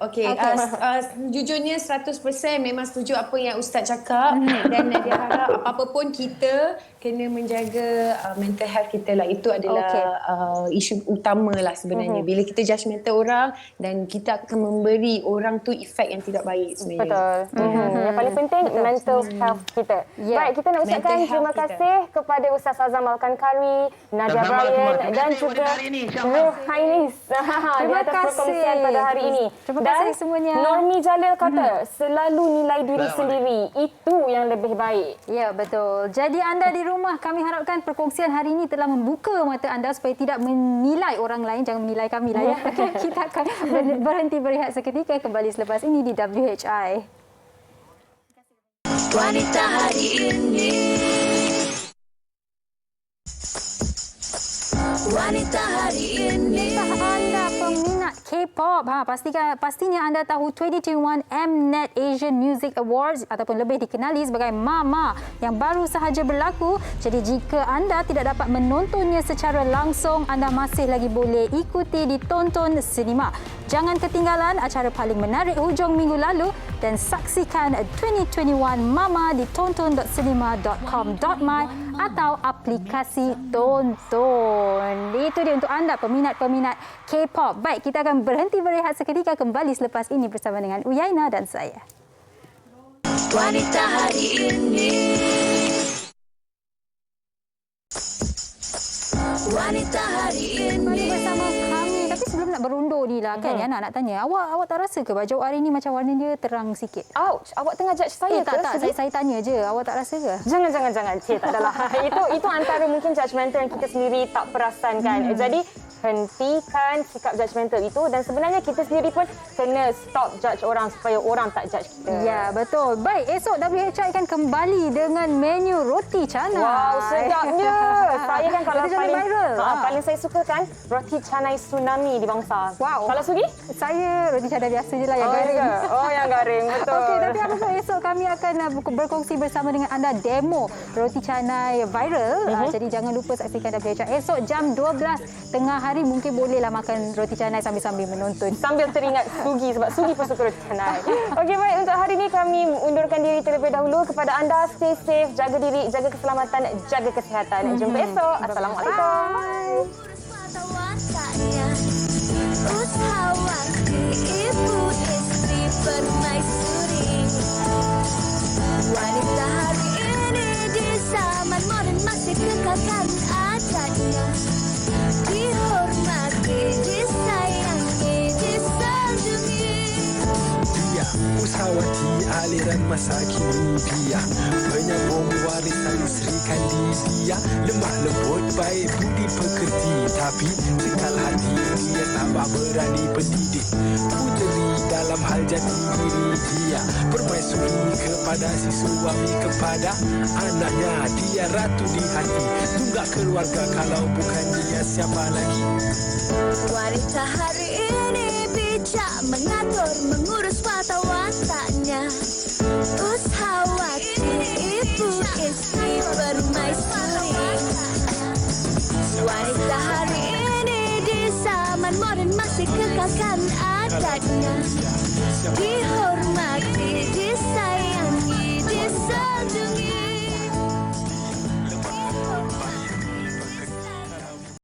Okey, jujurnya 100% memang setuju apa yang Ustaz cakap dan Nadia harap apa-apa pun kita kena menjaga mental health kita lah. Itu adalah isu utama lah sebenarnya. Bila kita judgemental orang dan kita akan memberi orang tu efek yang tidak baik sebenarnya. Betul. Yang paling penting mental health kita. Baik, kita nak ucapkan terima kasih kepada Ustaz Azam Al-Kankawi, Nadia Bryan dan juga Rohainis di atas perkongsian pada hari ini. Terima kasih semuanya. Normi Jalil kata, selalu nilai diri sendiri. Itu yang lebih baik. Ya, betul. Jadi anda di rumah, kami harapkan perkongsian hari ini telah membuka mata anda supaya tidak menilai orang lain. Jangan menilai kami lah ya. Kita akan berhenti berehat seketika, kembali selepas ini di WHI. Wanita hari ini. Wanita hari ini. Anda peminat K-pop, pastinya anda tahu 2021 Mnet Asian Music Awards ataupun lebih dikenali sebagai MAMA yang baru sahaja berlaku. Jadi jika anda tidak dapat menontonnya secara langsung, anda masih lagi boleh ikuti di Tonton Cinema. Jangan ketinggalan acara paling menarik hujung minggu lalu dan saksikan 2021 MAMA di tonton.cinema.com.my atau aplikasi Tonton. Itu dia untuk anda peminat-peminat K-pop. Baik, kita akan berhenti berehat seketika, kembali selepas ini bersama dengan Uyaina dan saya. Wanita hari ini. Wanita hari ini. Bersama kami. Tapi sebelum nak berundur ni lah kan, Yana nak tanya, awak tak rasa ke baju hari ni macam warna dia terang sikit? Ouch, awak tengah judge saya ke? Tak, saya tanya je. Awak tak rasa ke? Jangan. Cik, tak adalah. Itu antara mungkin judgemental yang kita sendiri tak perasan kan. Jadi, hentikan sikap judgemental itu dan sebenarnya kita sendiri pun kena stop judge orang supaya orang tak judge kita. Ya, betul. Baik, esok WHI akan kembali dengan menu roti canai. Wow, sedapnya. Saya kan kalau paling saya suka kan roti canai tsunami di bangsa. Wow. Kalau Sugi? Saya roti canai biasa je lah yang garing. Yang garing. Betul. Okey, tapi apa pun esok kami akan berkongsi bersama dengan anda demo roti canai viral. Jadi jangan lupa saksikan WHI esok jam 12 tengah hari, mungkin bolehlah makan roti canai sambil-sambil menonton. Sambil teringat Sugi sebab Sugi pun suka roti canai. Okey, baik, untuk hari ini kami undurkan diri terlebih dahulu. Kepada anda, stay safe, jaga diri, jaga keselamatan, jaga kesihatan. Jumpa esok. Assalamualaikum. Usahawati ibu istri permaisuri. Wanita hari ini di zaman modern masih kekalkan adatnya. Dihormati, disayangi, disanjungi. Dia usahawati aliran masa kini, dia menyambung warisan Sri Kandidia. Lemah lembut, baik budi pekerti, tapi sekal hati dia tambah berani pendidik. Puteri dalam hal jati diri dia, permaisuri kepada si suami, kepada anaknya. Dia ratu di hati, tunggak keluarga, kalau bukan dia siapa lagi? Wanita hari ini bijak mengatur, mengurus mata-watanya. Usahawati ibu istri permaisuri. Wanita hari ini di zaman modern masih kekalkan adatnya. Dihormati.